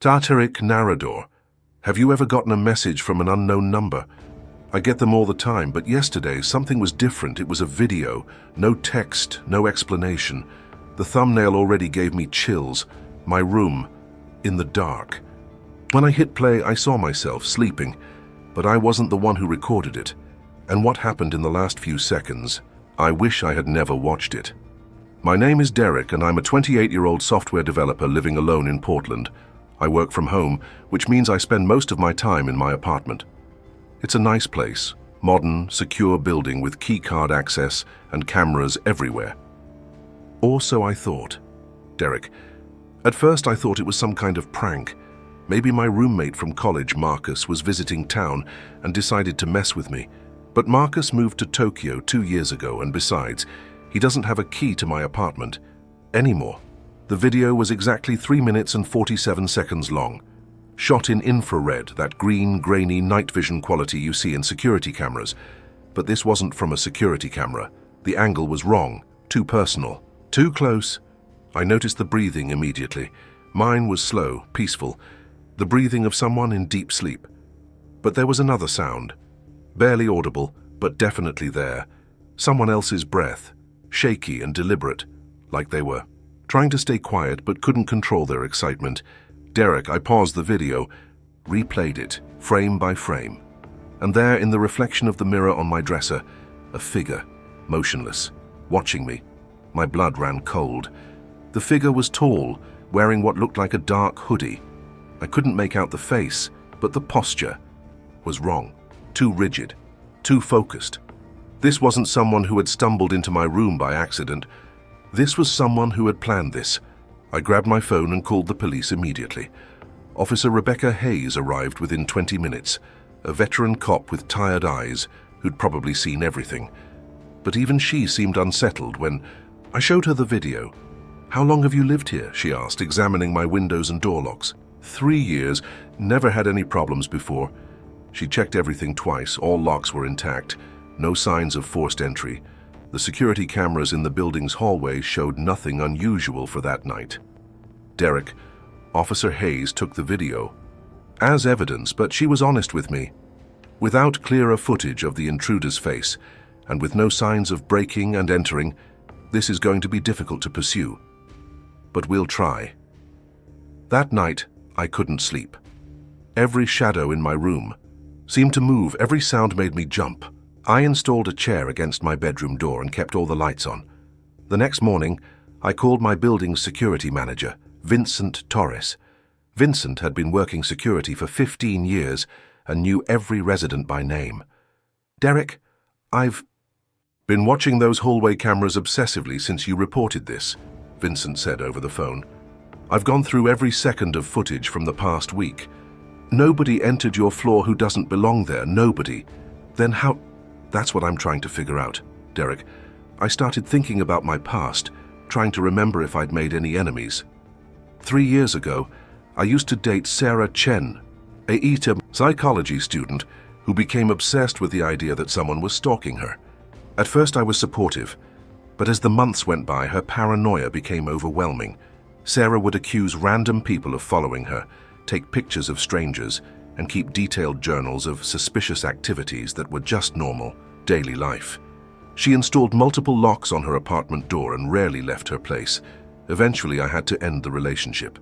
Tartaric Narrador. Have you ever gotten a message from an unknown number? I get them all the time, but yesterday something was different. It was a video, no text, no explanation. The thumbnail already gave me chills. My room, in the dark. When I hit play, I saw myself sleeping, but I wasn't the one who recorded it. And what happened in the last few seconds, I wish I had never watched it. My name is Derek, and I'm a 28-year-old software developer living alone in Portland. I work from home, which means I spend most of my time in my apartment. It's a nice place, modern, secure building with keycard access and cameras everywhere. Or so I thought. Derek. At first I thought it was some kind of prank. Maybe my roommate from college, Marcus, was visiting town and decided to mess with me. But Marcus moved to Tokyo 2 years ago, and besides, he doesn't have a key to my apartment anymore. The video was exactly 3 minutes and 47 seconds long, shot in infrared, that green, grainy night vision quality you see in security cameras. But this wasn't from a security camera. The angle was wrong, too personal, too close. I noticed the breathing immediately. Mine was slow, peaceful, the breathing of someone in deep sleep. But there was another sound, barely audible, but definitely there. Someone else's breath, shaky and deliberate, like they were trying to stay quiet but couldn't control their excitement. Derek, I paused the video, replayed it, frame by frame. And there, in the reflection of the mirror on my dresser, a figure, motionless, watching me. My blood ran cold. The figure was tall, wearing what looked like a dark hoodie. I couldn't make out the face, but the posture was wrong, too rigid, too focused. This wasn't someone who had stumbled into my room by accident. This was someone who had planned this. I grabbed my phone and called the police immediately. Officer Rebecca Hayes arrived within 20 minutes, a veteran cop with tired eyes who'd probably seen everything. But even she seemed unsettled when I showed her the video. "How long have you lived here?" she asked, examining my windows and door locks. 3 years, never had any problems before. She checked everything twice, all locks were intact, no signs of forced entry. The security cameras in the building's hallway showed nothing unusual for that night. Derek, Officer Hayes took the video as evidence, but she was honest with me. Without clearer footage of the intruder's face, and with no signs of breaking and entering, this is going to be difficult to pursue. But we'll try. That night, I couldn't sleep. Every shadow in my room seemed to move, every sound made me jump. I installed a chair against my bedroom door and kept all the lights on. The next morning, I called my building's security manager, Vincent Torres. Vincent had been working security for 15 years and knew every resident by name. "Derek, I've been watching those hallway cameras obsessively since you reported this," Vincent said over the phone. "I've gone through every second of footage from the past week. Nobody entered your floor who doesn't belong there, nobody. Then how—" "That's what I'm trying to figure out, Derek. I started thinking about my past, trying to remember if I'd made any enemies. 3 years ago, I used to date Sarah Chen, a psychology student who became obsessed with the idea that someone was stalking her. At first I was supportive, but as the months went by, her paranoia became overwhelming. Sarah would accuse random people of following her, take pictures of strangers, and keep detailed journals of suspicious activities that were just normal, daily life. She installed multiple locks on her apartment door and rarely left her place. Eventually, I had to end the relationship.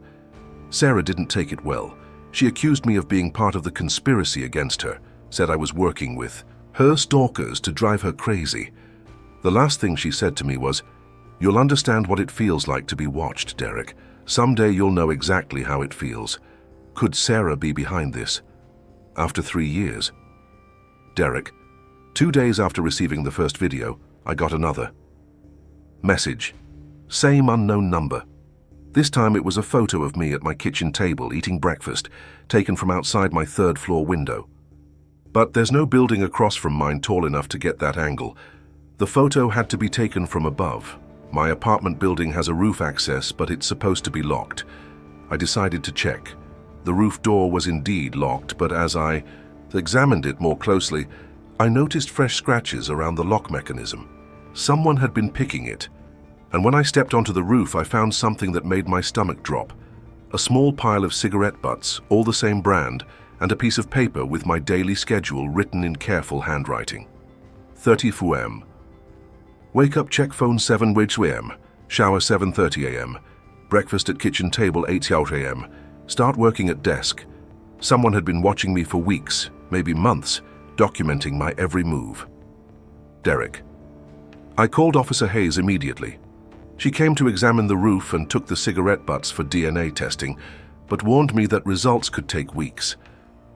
Sarah didn't take it well. She accused me of being part of the conspiracy against her, said I was working with her stalkers to drive her crazy. The last thing she said to me was, "You'll understand what it feels like to be watched, Derek. Someday you'll know exactly how it feels." Could Sarah be behind this? After 3 years. Derek, 2 days after receiving the first video, I got another message. Same unknown number. This time it was a photo of me at my kitchen table eating breakfast, taken from outside my 3rd floor window. But there's no building across from mine tall enough to get that angle. The photo had to be taken from above. My apartment building has a roof access, but it's supposed to be locked. I decided to check. The roof door was indeed locked, but as I examined it more closely, I noticed fresh scratches around the lock mechanism. Someone had been picking it. And when I stepped onto the roof, I found something that made my stomach drop. A small pile of cigarette butts, all the same brand, and a piece of paper with my daily schedule written in careful handwriting. 30 f.m. Wake up, check phone 7 a.m. Shower 7:30 a.m. Breakfast at kitchen table 8 a.m. Start working at desk. Someone had been watching me for weeks, maybe months, documenting my every move. Derek. I called Officer Hayes immediately. She came to examine the roof and took the cigarette butts for DNA testing, but warned me that results could take weeks.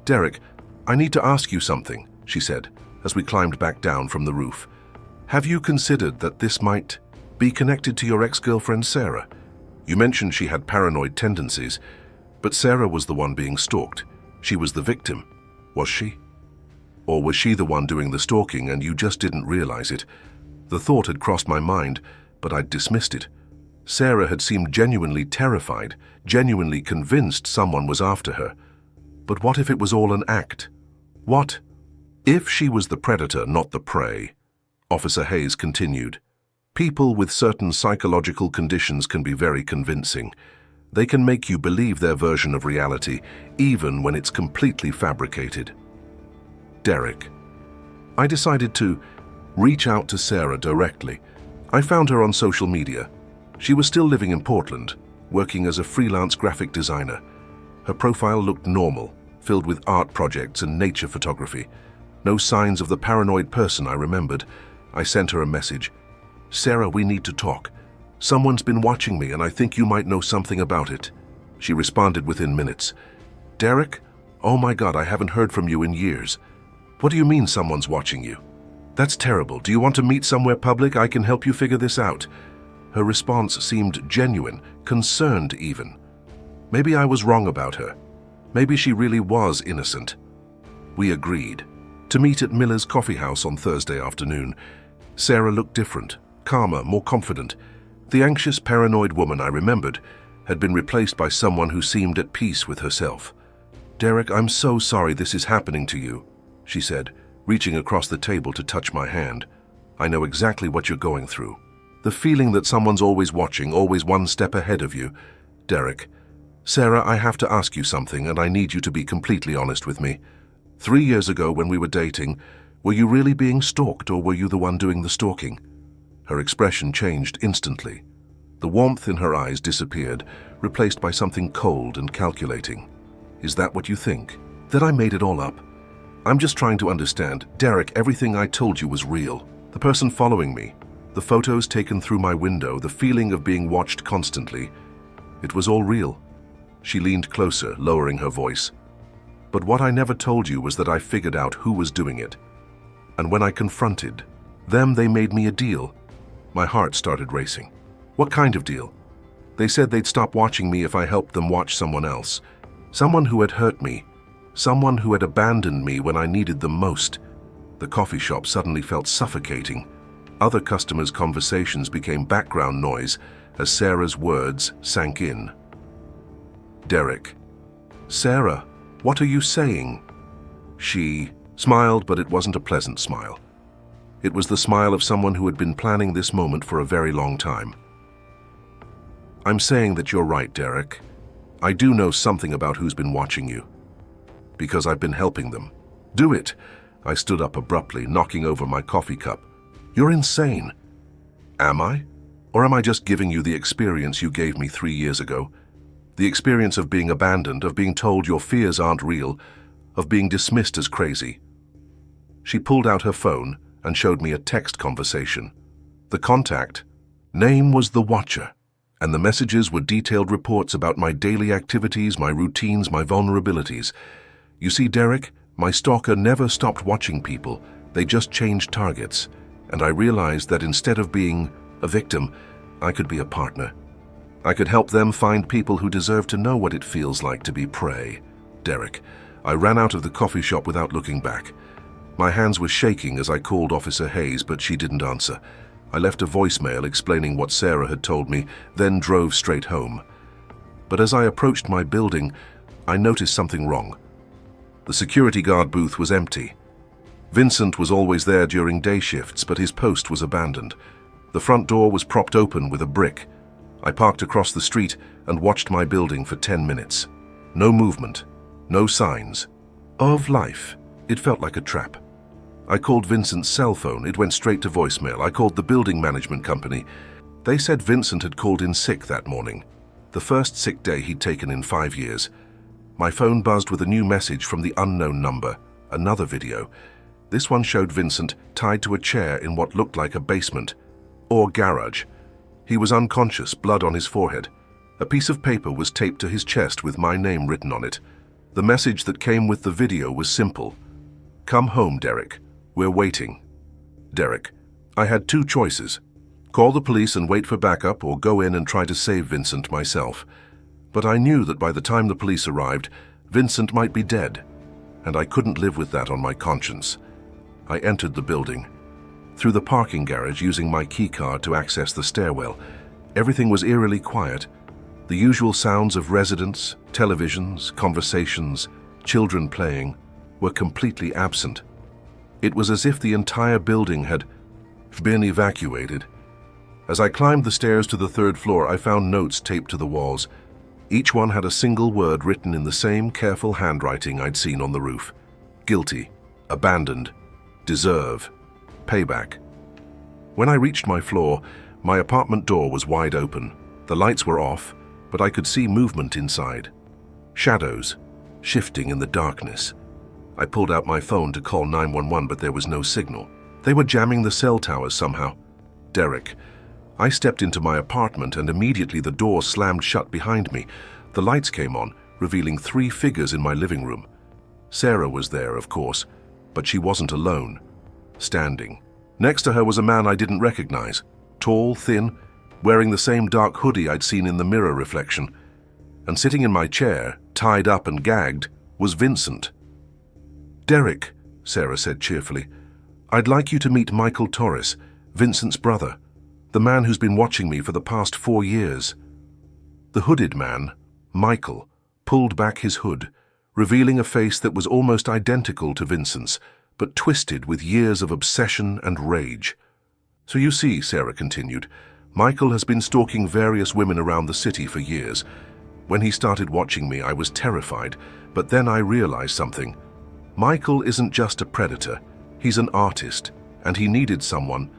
Derek, I need to ask you something, she said, as we climbed back down from the roof. Have you considered that this might be connected to your ex-girlfriend Sarah? You mentioned she had paranoid tendencies, but Sarah was the one being stalked. She was the victim, was she? Or was she the one doing the stalking and you just didn't realize it? The thought had crossed my mind, but I'd dismissed it. Sarah had seemed genuinely terrified, genuinely convinced someone was after her. But what if it was all an act? What if she was the predator, not the prey? Officer Hayes continued. People with certain psychological conditions can be very convincing. They can make you believe their version of reality, even when it's completely fabricated. Derek. I decided to reach out to Sarah directly. I found her on social media. She was still living in Portland, working as a freelance graphic designer. Her profile looked normal, filled with art projects and nature photography. No signs of the paranoid person I remembered. I sent her a message. Sarah, we need to talk. Someone's been watching me and I think you might know something about it. She responded within minutes. Derek? Oh my God, I haven't heard from you in years. What do you mean someone's watching you? That's terrible. Do you want to meet somewhere public? I can help you figure this out. Her response seemed genuine, concerned even. Maybe I was wrong about her. Maybe she really was innocent. We agreed to meet at Miller's Coffee House on Thursday afternoon. Sarah looked different, calmer, more confident. The anxious, paranoid woman I remembered had been replaced by someone who seemed at peace with herself. Derek, I'm so sorry this is happening to you, she said, reaching across the table to touch my hand. I know exactly what you're going through. The feeling that someone's always watching, always one step ahead of you. Derek. Sarah, I have to ask you something, and I need you to be completely honest with me. 3 years ago when we were dating, were you really being stalked or were you the one doing the stalking? Her expression changed instantly. The warmth in her eyes disappeared, replaced by something cold and calculating. Is that what you think? That I made it all up? I'm just trying to understand. Derek, everything I told you was real. The person following me, the photos taken through my window, the feeling of being watched constantly. It was all real. She leaned closer, lowering her voice. But what I never told you was that I figured out who was doing it. And when I confronted them, they made me a deal. My heart started racing. What kind of deal? They said they'd stop watching me if I helped them watch someone else. Someone who had hurt me. Someone who had abandoned me when I needed them most. The coffee shop suddenly felt suffocating. Other customers' conversations became background noise as Sarah's words sank in. Derek. Sarah, what are you saying? She smiled, but it wasn't a pleasant smile. It was the smile of someone who had been planning this moment for a very long time. I'm saying that you're right, Derek. I do know something about who's been watching you. Because I've been helping them. Do it! I stood up abruptly, knocking over my coffee cup. You're insane. Am I? Or am I just giving you the experience you gave me 3 years ago? The experience of being abandoned, of being told your fears aren't real, of being dismissed as crazy. She pulled out her phone and showed me a text conversation. The contact name was the Watcher, and the messages were detailed reports about my daily activities, my routines, my vulnerabilities. You see, Derek, my stalker never stopped watching people. They just changed targets. And I realized that instead of being a victim, I could be a partner. I could help them find people who deserve to know what it feels like to be prey. Derek, I ran out of the coffee shop without looking back. My hands were shaking as I called Officer Hayes, but she didn't answer. I left a voicemail explaining what Sarah had told me, then drove straight home. But as I approached my building, I noticed something wrong. The security guard booth was empty. Vincent was always there during day shifts, but his post was abandoned. The front door was propped open with a brick. I parked across the street, and watched my building for 10 minutes. No movement, no signs of life. It felt like a trap. I called Vincent's cell phone. It went straight to voicemail. I called the building management company. They said Vincent had called in sick that morning, the first sick day he'd taken in 5 years. My phone buzzed with a new message from the unknown number, another video. This one showed Vincent tied to a chair in what looked like a basement or garage. He was unconscious, blood on his forehead. A piece of paper was taped to his chest with my name written on it. The message that came with the video was simple. "Come home, Derek. We're waiting." Derek. I had 2 choices. Call the police and wait for backup, or go in and try to save Vincent myself. But I knew that by the time the police arrived, Vincent might be dead, and I couldn't live with that on my conscience. I entered the building. Through the parking garage, using my key card to access the stairwell. Everything was eerily quiet. The usual sounds of residents, televisions, conversations, children playing, were completely absent. It was as if the entire building had been evacuated. As I climbed the stairs to the 3rd floor, I found notes taped to the walls. Each one had a single word written in the same careful handwriting I'd seen on the roof. Guilty, abandoned, deserve, payback. When I reached my floor, my apartment door was wide open. The lights were off, but I could see movement inside. Shadows, shifting in the darkness. I pulled out my phone to call 911, but there was no signal. They were jamming the cell towers somehow. Derek. I stepped into my apartment and immediately the door slammed shut behind me. The lights came on, revealing 3 figures in my living room. Sarah was there, of course, but she wasn't alone. Standing. Next to her was a man I didn't recognize. Tall, thin, wearing the same dark hoodie I'd seen in the mirror reflection. And sitting in my chair, tied up and gagged, was Vincent. "Derek," Sarah said cheerfully, "I'd like you to meet Michael Torres, Vincent's brother, the man who's been watching me for the past 4 years." The hooded man, Michael, pulled back his hood, revealing a face that was almost identical to Vincent's, but twisted with years of obsession and rage. "So you see," Sarah continued, "Michael has been stalking various women around the city for years. When he started watching me, I was terrified, but then I realized something. Michael isn't just a predator, he's an artist, and he needed someone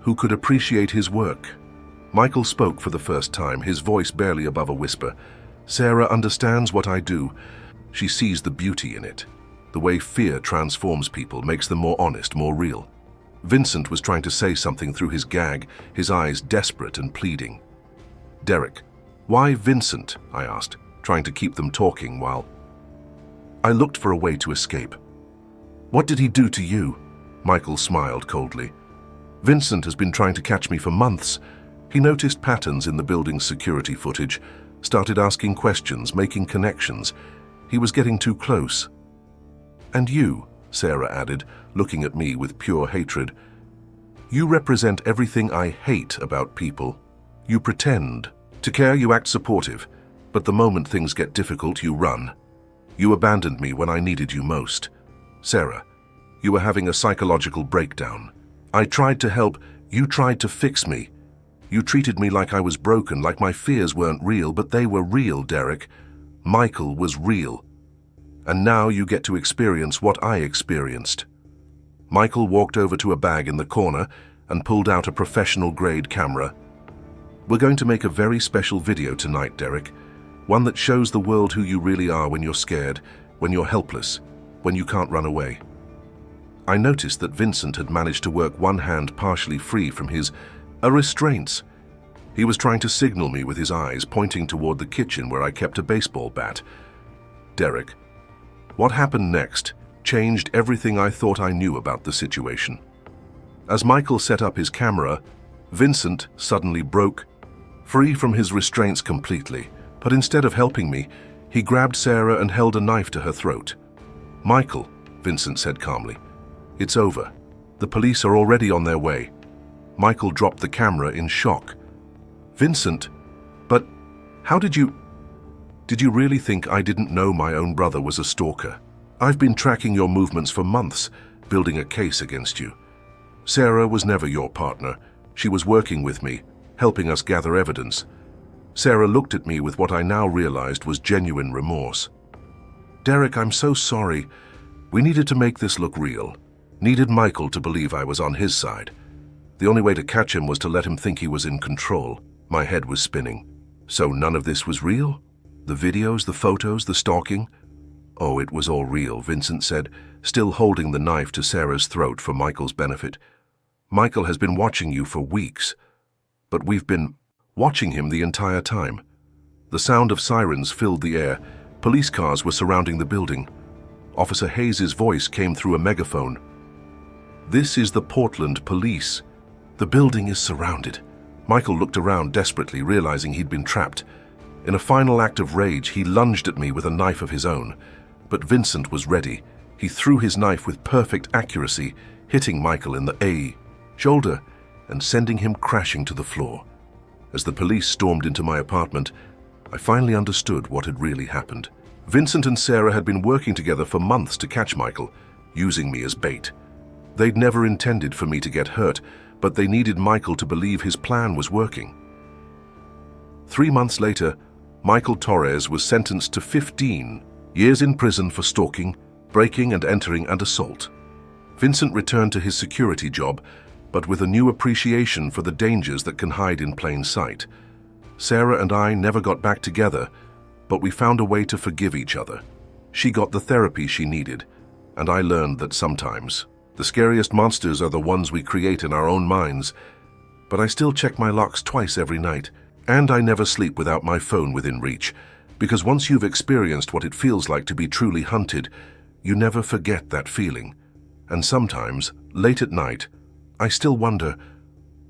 who could appreciate his work." Michael spoke for the first time, his voice barely above a whisper. "Sarah understands what I do. She sees the beauty in it. The way fear transforms people, makes them more honest, more real." Vincent was trying to say something through his gag, his eyes desperate and pleading. "Derek, why Vincent?" I asked, trying to keep them talking while I looked for a way to escape. "What did he do to you?" Michael smiled coldly. "Vincent has been trying to catch me for months. He noticed patterns in the building's security footage, started asking questions, making connections. He was getting too close." "And you," Sarah added, looking at me with pure hatred, "you represent everything I hate about people. You pretend to care, you act supportive, but the moment things get difficult, you run. You abandoned me when I needed you most. Sarah, you were having a psychological breakdown. I tried to help, you tried to fix me. You treated me like I was broken, like my fears weren't real, but they were real, Derek. Michael was real. And now you get to experience what I experienced." Michael walked over to a bag in the corner and pulled out a professional-grade camera. "We're going to make a very special video tonight, Derek. One that shows the world who you really are when you're scared, when you're helpless, when you can't run away." I noticed that Vincent had managed to work one hand partially free from his restraints. He was trying to signal me with his eyes, pointing toward the kitchen where I kept a baseball bat. Derek, what happened next changed everything I thought I knew about the situation. As Michael set up his camera, Vincent suddenly broke free from his restraints completely, but instead of helping me, he grabbed Sarah and held a knife to her throat. "Michael," Vincent said calmly, "it's over. The police are already on their way." Michael dropped the camera in shock. "Vincent, but how did you really think I didn't know my own brother was a stalker? I've been tracking your movements for months, building a case against you. Sarah was never your partner. She was working with me, helping us gather evidence. Sarah looked at me with what I now realized was genuine remorse. "Derek, I'm so sorry. We needed to make this look real. Needed Michael to believe I was on his side. The only way to catch him was to let him think he was in control." My head was spinning. So none of this was real? The videos, the photos, the stalking? "Oh, it was all real," Vincent said, still holding the knife to Sarah's throat for Michael's benefit. "Michael has been watching you for weeks. But we've been watching him the entire time." The sound of sirens filled the air. Police cars were surrounding the building. Officer Hayes's voice came through a megaphone. "This is the Portland Police. The building is surrounded." Michael looked around desperately, realizing he'd been trapped. In a final act of rage, he lunged at me with a knife of his own. But Vincent was ready. He threw his knife with perfect accuracy, hitting Michael in the shoulder and sending him crashing to the floor. As the police stormed into my apartment, I finally understood what had really happened. Vincent and Sarah had been working together for months to catch Michael, using me as bait. They'd never intended for me to get hurt, but they needed Michael to believe his plan was working. 3 months later, Michael Torres was sentenced to 15 years in prison for stalking, breaking and entering, and assault. Vincent returned to his security job, but with a new appreciation for the dangers that can hide in plain sight. Sarah and I never got back together, but we found a way to forgive each other. She got the therapy she needed, and I learned that sometimes the scariest monsters are the ones we create in our own minds. But I still check my locks twice every night, and I never sleep without my phone within reach, because once you've experienced what it feels like to be truly hunted, you never forget that feeling. And sometimes, late at night, I still wonder,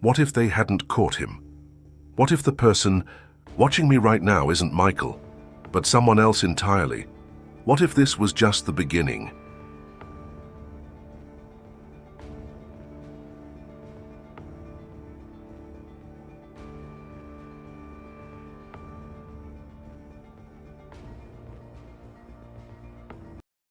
what if they hadn't caught him? What if the person watching me right now isn't Michael, but someone else entirely? What if this was just the beginning?